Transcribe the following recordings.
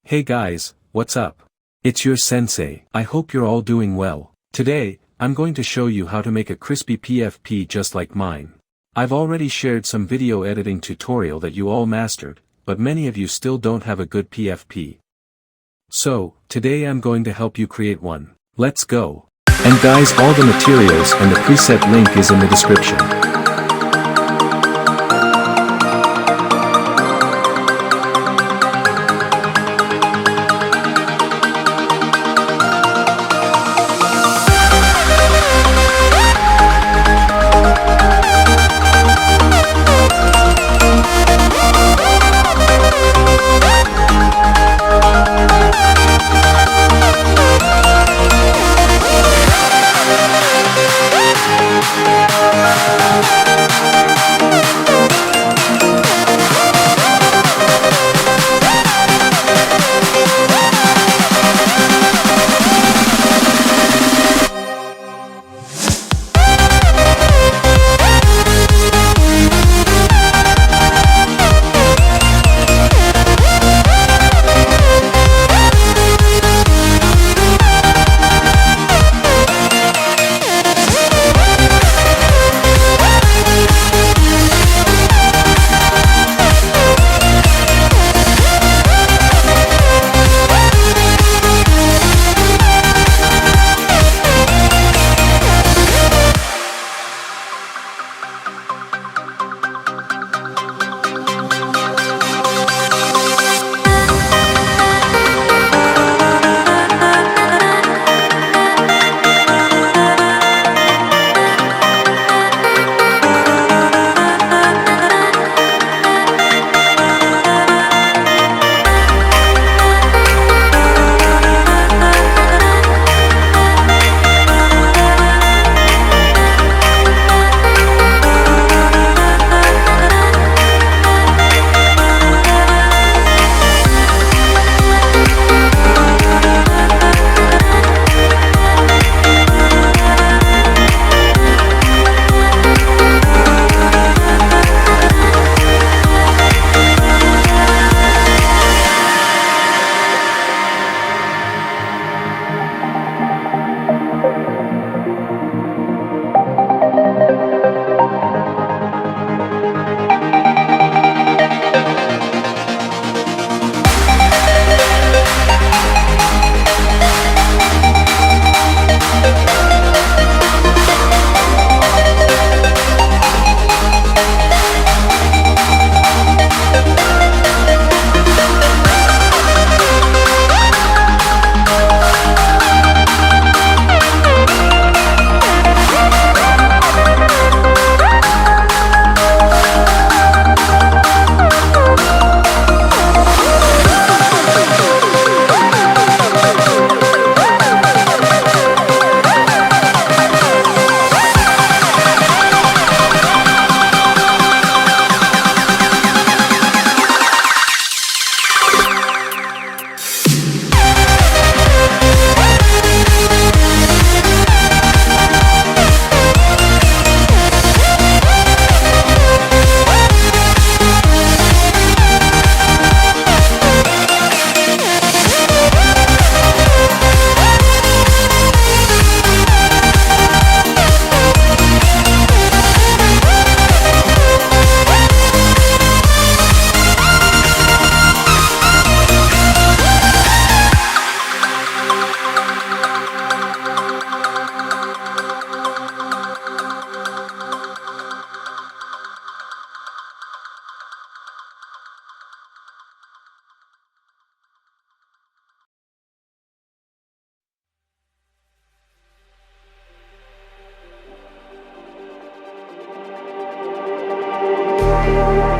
Hey guys, what's up? It's your sensei. I hope you're all doing well. Today, I'm going to show you how to make a crispy PFP just like mine. I've already shared some video editing tutorial that you all mastered, but many of you still don't have a good PFP. So, today I'm going to help you create one. Let's go. And guys, all the materials and the preset link is in the description.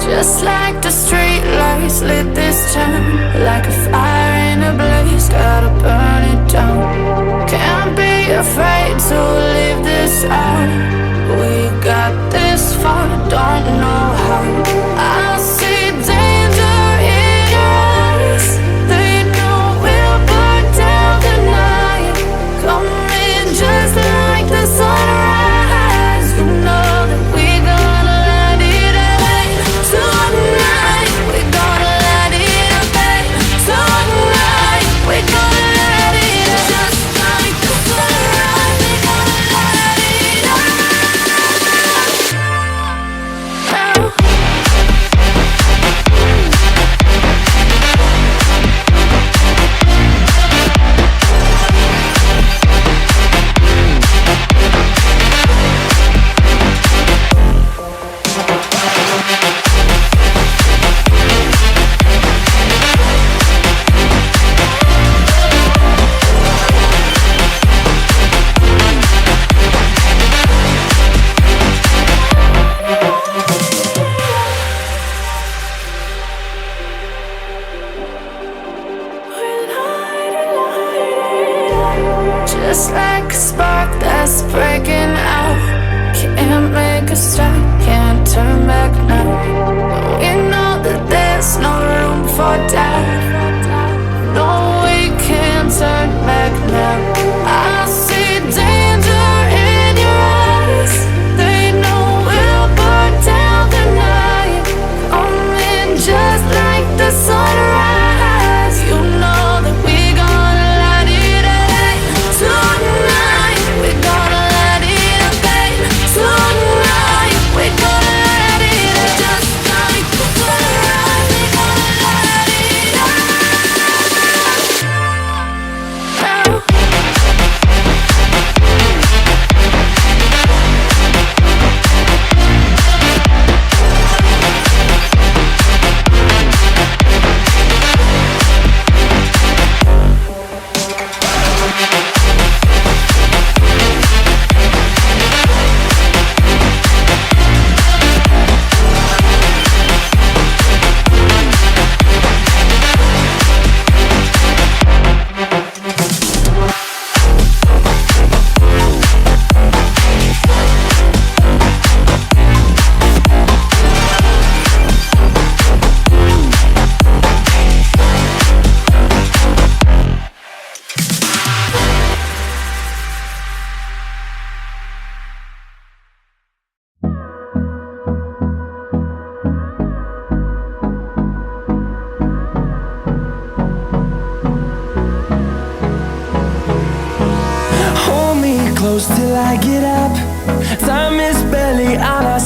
Just like the street lights lit this town, like a fire in a blaze, gotta burn it down. Can't be afraid to leave this out. We got this far, don't know how. I see danger in your eyes. They know we'll burn down the night. Coming just like the sunrise. You know that we gonna light it up tonight. We gonna light it up tonight.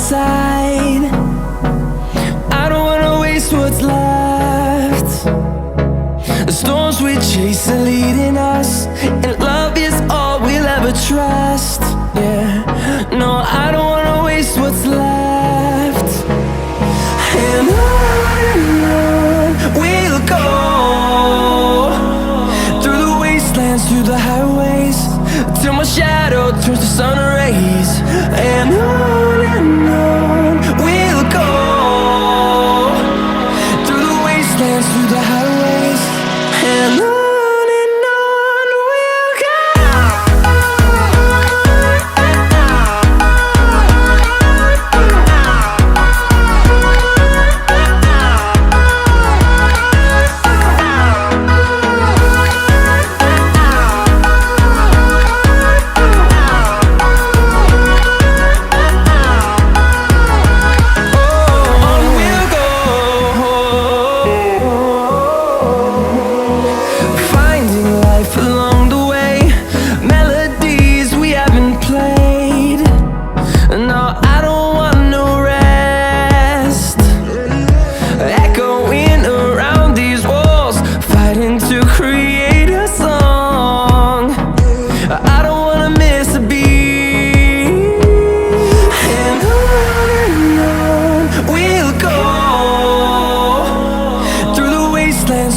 inside. I don't wanna waste what's left. The storms we chase are leading us, and love is all we'll ever trust. Yeah, no, I don't wanna waste what's left. And on we'll go, through the wastelands, through the highways, till my shadow turns to sun rays. And on we'll go, through the wastelands, through the highways, and on we'll go.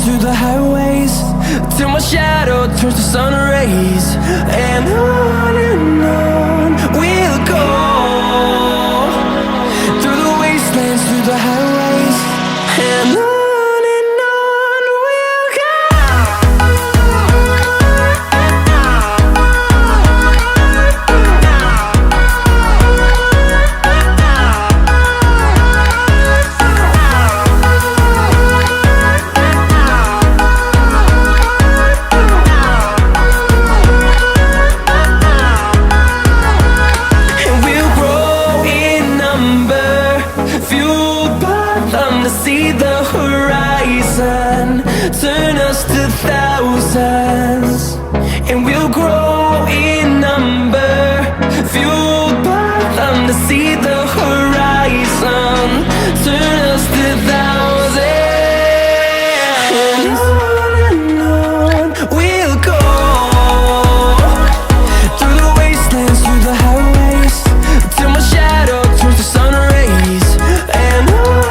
Through the highways, till my shadow turns to sun rays. And on we'll go, through the wastelands, through the highways, and on we'll go. See the horizon turn us to thousands, and we'll grow in number, fueled by them to see the horizon turn us to thousands. And on we'll go, through the wastelands, through the highways, till my shadow turns to sun rays. And on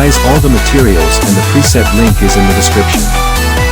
buys all the materials and the preset link is in the description.